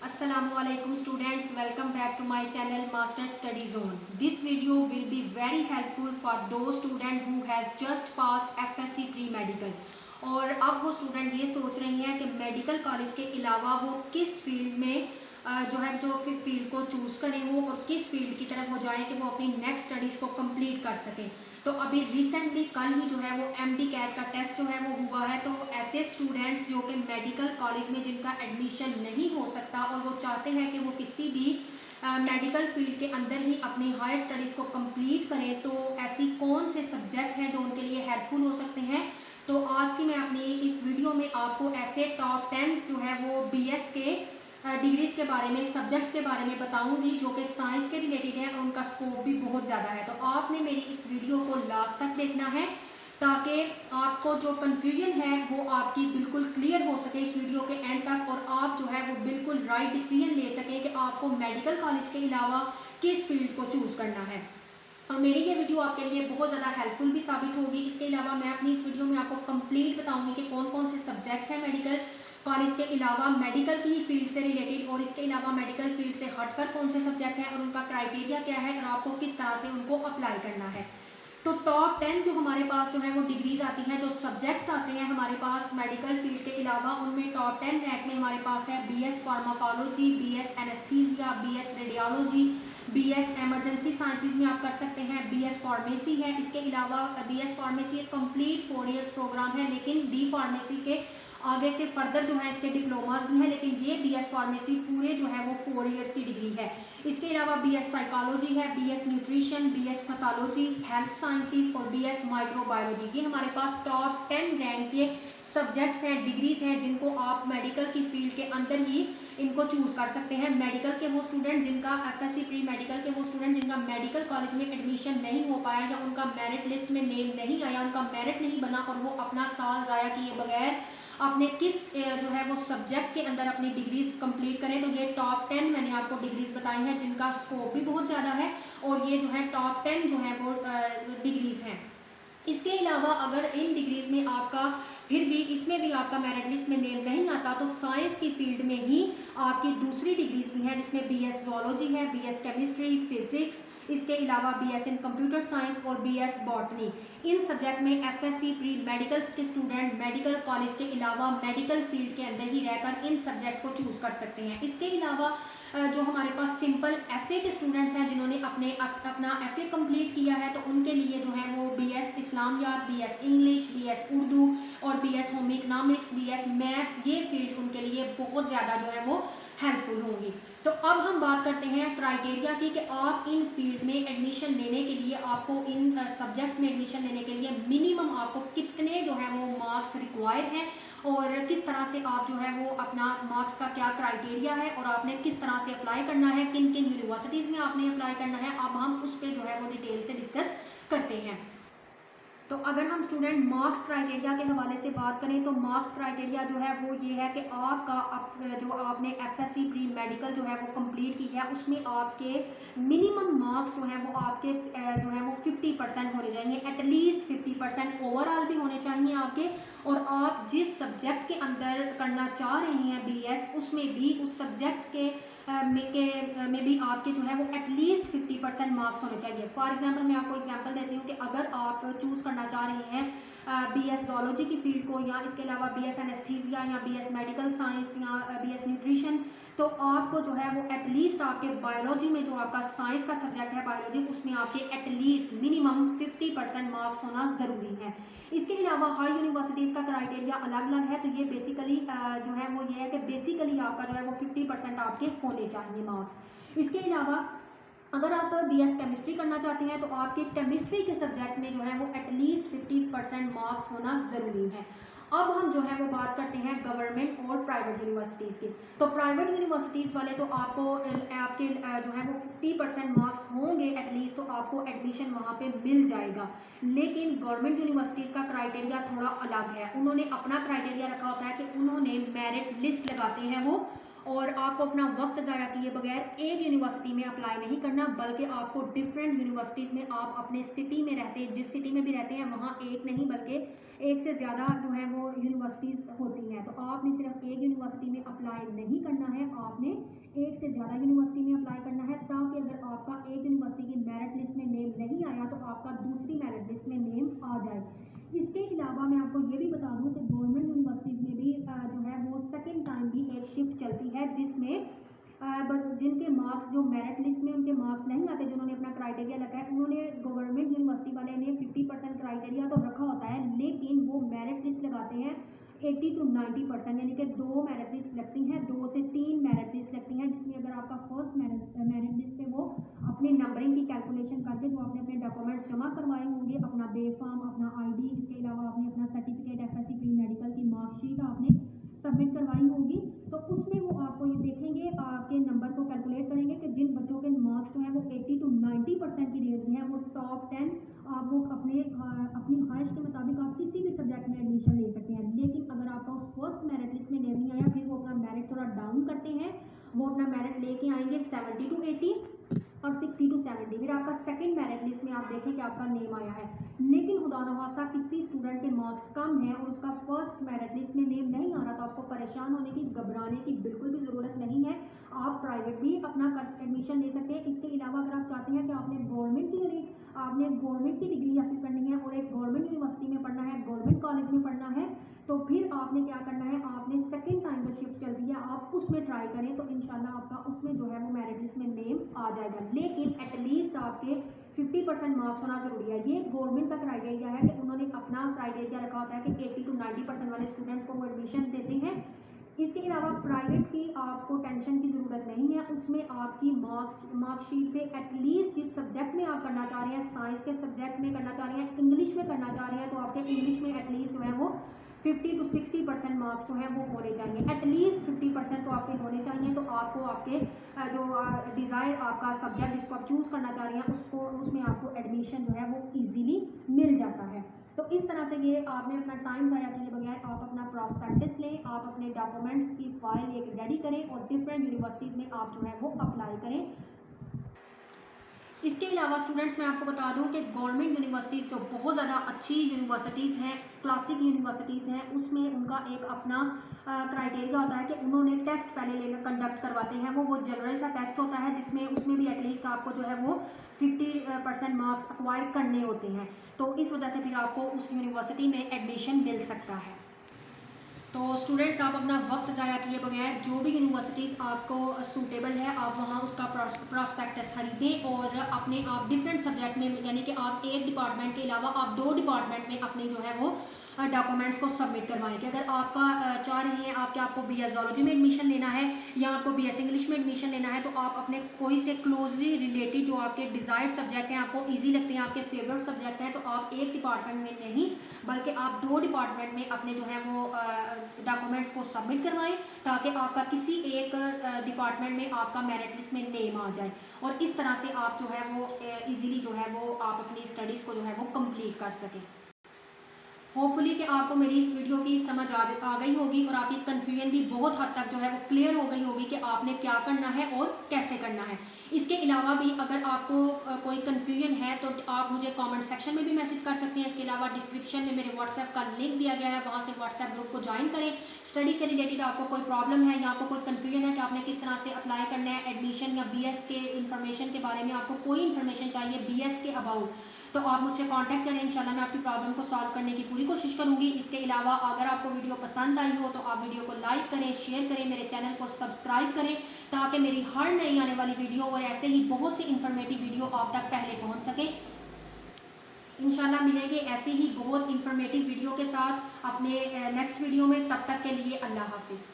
Assalamualaikum students, welcome back to my channel Master Study Zone. This video will be very helpful for those students who has just passed FSC pre-medical और अब वो student ये सोच रही हैं कि medical college के अलावा वो किस फील्ड में जो फील्ड को चूज़ करें वो और किस फील्ड की तरफ वो जाएं कि वो अपनी नेक्स्ट स्टडीज़ को कंप्लीट कर सकें। तो अभी रिसेंटली कल ही जो है वो MD कैट का टेस्ट जो है वो हुआ है। तो ऐसे स्टूडेंट्स जो कि मेडिकल कॉलेज में जिनका एडमिशन नहीं हो सकता और वो चाहते हैं कि वो किसी भी मेडिकल फील्ड के अंदर ही अपनी हायर स्टडीज़ को कंप्लीट करें, तो ऐसी कौन से सब्जेक्ट हैं जो उनके लिए हेल्पफुल हो सकते हैं। तो आज की मैं अपनी इस वीडियो में आपको ऐसे टॉप 10 जो है वो BS के डिग्रीज़ के बारे में, सब्जेक्ट्स के बारे में बताऊंगी जो कि साइंस के रिलेटेड है और उनका स्कोप भी बहुत ज़्यादा है। तो आपने मेरी इस वीडियो को लास्ट तक देखना है ताकि आपको जो कन्फ्यूजन है वो आपकी बिल्कुल क्लियर हो सके इस वीडियो के एंड तक, और आप जो है वो बिल्कुल राइट डिसीजन ले सकें कि आपको मेडिकल कॉलेज के अलावा किस फील्ड को चूज़ करना है। और मेरी ये वीडियो आपके लिए बहुत ज़्यादा हेल्पफुल भी साबित होगी। इसके अलावा मैं अपनी इस वीडियो में आपको कंप्लीट बताऊंगी कि कौन कौन से सब्जेक्ट हैं मेडिकल कॉलेज के अलावा मेडिकल की फील्ड से रिलेटेड, और इसके अलावा मेडिकल फील्ड से हटकर कौन से सब्जेक्ट हैं और उनका क्राइटेरिया क्या है और आपको किस तरह से उनको अप्लाई करना है। तो टॉप 10 जो हमारे पास जो है वो डिग्रीज आती हैं, जो सब्जेक्ट्स आते हैं हमारे पास मेडिकल फील्ड के अलावा, उनमें टॉप 10 रैंक में हमारे पास है BS pharmacology, BS anaesthesia, BS radiology, BS emergency sciences में आप कर सकते हैं, BS फार्मेसी है। इसके अलावा BS फार्मेसी एक कंप्लीट 4 इयर्स प्रोग्राम है, लेकिन डी फार्मेसी के आगे से फर्दर जो है इसके डिप्लोमास भी हैं, लेकिन ये BS फार्मेसी पूरे जो है वो 4 इयर्स की डिग्री है। इसके अलावा BS साइकोलॉजी है, BS nutrition, BS pathology, health sciences और BS माइक्रोबायोलॉजी। ये हमारे पास टॉप 10 रैंक के सब्जेक्ट्स हैं, डिग्रीज हैं, जिनको आप मेडिकल की फील्ड के अंदर ही इनको चूज़ कर सकते हैं। मेडिकल के वो स्टूडेंट जिनका FSC प्री मेडिकल के वो स्टूडेंट जिनका मेडिकल कॉलेज में एडमिशन नहीं हो पाया या उनका मेरिट लिस्ट में नेम नहीं आया, उनका मेरिट नहीं बना और वो अपना साल ज़ाया किए बगैर अपने किस जो है वो सब्जेक्ट के अंदर अपनी डिग्रीज कंप्लीट करें। तो ये टॉप 10 मैंने आपको डिग्रीज बताई हैं जिनका स्कोप भी बहुत ज़्यादा है, और ये जो है टॉप 10 जो है वो डिग्रीज हैं। इसके अलावा अगर इन डिग्रीज में आपका फिर भी इसमें भी आपका मेरिट लिस्ट में नेम नहीं आता, तो साइंस की फील्ड में ही आपकी दूसरी डिग्रीज भी हैं, जिसमें BS जोलॉजी है, BS केमिस्ट्री, फिजिक्स, इसके अलावा BS इन कंप्यूटर साइंस और BS बॉटनी। इन सब्जेक्ट में FSC प्री मेडिकल के स्टूडेंट मेडिकल कॉलेज के अलावा मेडिकल फील्ड के अंदर ही रहकर इन सब्जेक्ट को चूज़ कर सकते हैं। इसके अलावा जो हमारे पास सिंपल FA के स्टूडेंट्स हैं जिन्होंने अपना FA कंप्लीट किया है, तो उनके लिए जो है वो BS इस्लामियात, BS English, BS Urdu और BS home economics, BS maths, ये फील्ड उनके लिए बहुत ज़्यादा जो है वो हेल्पफुल होंगी। तो अब हम बात करते हैं क्राइटेरिया की कि आप इन फील्ड में एडमिशन लेने के लिए, आपको इन सब्जेक्ट्स में एडमिशन लेने के लिए मिनिमम आपको कितने जो है वो मार्क्स रिक्वायर हैं और किस तरह से आप जो है वो अपना मार्क्स का क्या क्राइटेरिया है और आपने किस तरह से अप्लाई करना है, किन किन यूनिवर्सिटीज़ में आपने अप्लाई करना है। अब हम उस पर जो है वो डिटेल से डिस्कस करते हैं। तो अगर हम स्टूडेंट मार्क्स क्राइटेरिया के हवाले से बात करें, तो मार्क्स क्राइटेरिया जो है वो ये है कि आपका जो आपने FSC प्री मेडिकल जो है वो कंप्लीट की है, उसमें आपके मिनिमम मार्क्स जो है वो आपके जो है वो 50% होने चाहिए, एटलीस्ट 50% ओवरऑल भी होने चाहिए आपके। और आप जिस सब्जेक्ट के अंदर करना चाह रहे हैं BS, उसमें भी उस सब्जेक्ट के में भी आपके जो है वो एटलीस्ट 50% मार्क्स होने चाहिए। फॉर एग्जांपल मैं आपको एग्जांपल देती हूँ कि अगर आप चूज़ करना चाह रहे हैं BS जोलॉजी की फील्ड को, या इसके अलावा BS एनेस्थीसिया या BS मेडिकल साइंस या BS न्यूट्रिशन, तो आपको जो है वो एटलीस्ट आपके बायोलॉजी में जो आपका साइंस का सब्जेक्ट है बायोलॉजी, उसमें आपके एटलीस्ट मिनिमम 50% मार्क्स होना ज़रूरी है। इसके अलावा हर यूनिवर्सिटीज़ का क्राइटेरिया अलग अलग है, तो ये बेसिकली जो है वो ये है कि बेसिकली आपका जो है वो 50% आपके होने चाहिए मार्क्स। इसके अलावा अगर आप BS केमिस्ट्री करना चाहते हैं, तो आपके केमिस्ट्री के सब्जेक्ट में जो है वो एटलीस्ट 50% मार्क्स होना ज़रूरी है। अब हम जो है वो बात करते हैं गवर्नमेंट और प्राइवेट यूनिवर्सिटीज़ की। तो प्राइवेट यूनिवर्सिटीज़ वाले तो आपको आपके जो है वो 50% मार्क्स होंगे एटलीस्ट, तो आपको एडमिशन वहाँ पे मिल जाएगा। लेकिन गवर्नमेंट यूनिवर्सिटीज़ का क्राइटेरिया थोड़ा अलग है। उन्होंने अपना क्राइटेरिया रखा होता है कि उन्होंने मेरिट लिस्ट लगाते हैं वो, और आपको अपना वक्त ज़ाया किए बगैर एक यूनिवर्सिटी में अप्लाई नहीं करना, बल्कि आपको डिफरेंट यूनिवर्सिटीज़ में आप अपने सिटी में रहते जिस सिटी में भी रहते हैं वहाँ एक नहीं बल्कि एक से ज़्यादा जो है वो यूनिवर्सिटीज़ होती हैं। तो आपने सिर्फ एक यूनिवर्सिटी में अप्लाई नहीं करना है, आपने जिनके मार्क्स जो मेरिट लिस्ट में उनके मार्क्स नहीं आते, जिन्होंने अपना क्राइटेरिया रखा है, उन्होंने गवर्नमेंट यूनिवर्सिटी वाले ने 50% क्राइटेरिया तो रखा होता है, लेकिन वो मेरिट लिस्ट लगाते हैं 80 to 90%, यानी कि 2 मेरिट लिस्ट लगती हैं, 2 से 3 मेरिट लिस्ट लगती हैं, जिसमें अगर आपका फर्स्ट मेरिट लिस्ट पे वो अपनी नंबरिंग की कैलकुलेशन करके जो आपने अपने डॉक्यूमेंट्स जमा करवाए होंगे, अपना बे फॉर्म, अपना आईडी, इसके अलावा आपने अपना सर्टिफिकेट एफएससी प्री मेडिकल की मार्कशीट आपने सबमिट करवाई होगी, तो उसमें वो आपको ये देखेंगे, आपके नंबर को कैलकुलेट करेंगे कि जिन बच्चों के मार्क्स जो हैं वो 80 to 90% की रेंज में है, वो टॉप 10 आप वो अपनी ख्वाहिश के मुताबिक आप किसी भी सब्जेक्ट में एडमिशन ले सकते हैं। लेकिन अगर आपका उस फर्स्ट मेरिट लिस्ट में नेम नहीं आया, फिर वो अपना मेरिट थोड़ा डाउन करते हैं, वो अपना मेरिट लेके आएंगे 70 to 80 और 60 to 70। फिर आपका सेकंड मेरिट लिस्ट में आप देखें कि आपका नेम आया है, लेकिन खुदा न खास्ता किसी स्टूडेंट के मार्क्स कम है और उसका फर्स्ट मेरिट लिस्ट में नेम नहीं आ रहा, तो आपको परेशान होने की, घबराने की बिल्कुल भी ज़रूरत नहीं है। आप प्राइवेट भी अपना एडमिशन ले सकते हैं। इसके अलावा अगर आप चाहते हैं कि आपने गवर्नमेंट की डिग्री हासिल करनी है और एक गवर्नमेंट यूनिवर्सिटी में पढ़ना है, गवर्नमेंट कॉलेज में पढ़ना है, तो फिर आपने क्या करना है, आपने सेकंड टाइम जो शिफ्ट चल रही है आप उसमें ट्राई करें, तो इंशाल्लाह आपका उसमें जो है वो मेरिट लिस्ट में नेम आ जाएगा। लेकिन एटलीस्ट आपके 50% मार्क्स होना जरूरी है। ये गवर्नमेंट का क्राइटेरिया है कि उन्होंने अपना क्राइटेरिया रखा होता है कि 80 to 90% वाले स्टूडेंट्स को वो एडमिशन देते हैं। इसके अलावा प्राइवेट की आपको टेंशन की ज़रूरत नहीं है, उसमें आपकी मार्कशीट पे एटलीस्ट जिस सब्जेक्ट में आप करना चाह रहे हैं, साइंस के सब्जेक्ट में करना चाह रहे हैं, इंग्लिश में करना चाह रहे हैं, तो आपके इंग्लिश में एटलीस्ट जो है वो 50 to 60% मार्क्स जो हैं वो होने चाहिए, एटलीस्ट 50% तो आपके होने चाहिए। तो आपको आपके जो डिज़ायर आपका सब्जेक्ट जिसको आप चूज़ करना चाह रहे हैं उसमें आपको एडमिशन जो है वो ईजीली मिल जाता है। तो इस तरह से ये आपने अपना टाइम ज़ाया किए बगैर आप अपना प्रॉस्पेक्टस लें, आप अपने डॉक्यूमेंट्स की फाइल एक रेडी करें और डिफरेंट यूनिवर्सिटीज़ में आप जो है वो अप्लाई करें। इसके अलावा स्टूडेंट्स मैं आपको बता दूं कि गवर्नमेंट यूनिवर्सिटीज़ जो बहुत ज़्यादा अच्छी यूनिवर्सिटीज़ हैं, क्लासिक यूनिवर्सिटीज़ हैं, उसमें उनका एक अपना क्राइटेरिया होता है कि उन्होंने टेस्ट पहले कंडक्ट करवाते हैं। वो जनरल सा टेस्ट होता है जिसमें उसमें भी एटलीस्ट आपको जो है वो 50% मार्क्स एक्वायर करने होते हैं, तो इस वजह से फिर आपको उस यूनिवर्सिटी में एडमिशन मिल सकता है। तो स्टूडेंट्स आप अपना वक्त ज़ाया किए बगैर जो भी यूनिवर्सिटीज़ आपको सूटेबल है आप वहाँ उसका प्रॉस्पेक्टस खरीदें और अपने आप डिफरेंट सब्जेक्ट में, यानी कि आप एक डिपार्टमेंट के अलावा आप 2 डिपार्टमेंट में अपने जो है वो डॉक्यूमेंट्स को सबमिट करवाएं। कि अगर आपका चाह रहे हैं आपको BS ज़ूलॉजी में एडमिशन लेना है या आपको BS इंग्लिश में एडमिशन लेना है, तो आप अपने कोई से क्लोजली रिलेटेड जो आपके डिज़ायर्ड सब्जेक्ट हैं, आपको ईजी लगते हैं, आपके फेवरेट सब्जेक्ट हैं, तो आप एक डिपार्टमेंट में नहीं बल्कि आप 2 डिपार्टमेंट में अपने जो है वो डॉक्यूमेंट्स को सबमिट करवाएं, ताकि आपका किसी एक डिपार्टमेंट में आपका मेरिट लिस्ट में नेम आ जाए और इस तरह से आप जो है वो इजीली जो है वो आप अपनी स्टडीज़ को जो है वो कंप्लीट कर सकें। होपफुली कि आपको मेरी इस वीडियो की समझ आ गई होगी और आपकी कन्फ्यूजन भी बहुत हद तक जो है वो क्लियर हो गई होगी कि आपने क्या करना है और कैसे करना है। इसके अलावा भी अगर आपको कोई कन्फ्यूजन है तो आप मुझे कमेंट सेक्शन में भी मैसेज कर सकते हैं। इसके अलावा डिस्क्रिप्शन में मेरे व्हाट्सएप का लिंक दिया गया है, वहाँ से व्हाट्सएप ग्रुप को ज्वाइन करें। स्टडी से रिलेटेड आपको कोई प्रॉब्लम है या आपको कोई कन्फ्यूजन है कि आपने किस तरह से अप्लाई करना है एडमिशन या BS के इन्फॉर्मेशन के बारे में, आपको कोई इन्फॉर्मेशन चाहिए BS के अबाउट, तो आप मुझसे कांटेक्ट करें। इंशाल्लाह मैं आपकी प्रॉब्लम को सॉल्व करने की पूरी कोशिश करूंगी। इसके अलावा अगर आपको वीडियो पसंद आई हो तो आप वीडियो को लाइक करें, शेयर करें, मेरे चैनल को सब्सक्राइब करें, ताकि मेरी हर नई आने वाली वीडियो और ऐसे ही बहुत सी इंफॉर्मेटिव वीडियो आप तक पहले पहुंच सके। इंशाल्लाह मिलेंगे ऐसे ही बहुत इंफॉर्मेटिव वीडियो के साथ अपने नेक्स्ट वीडियो में। तब तक के लिए अल्लाह हाफिज़।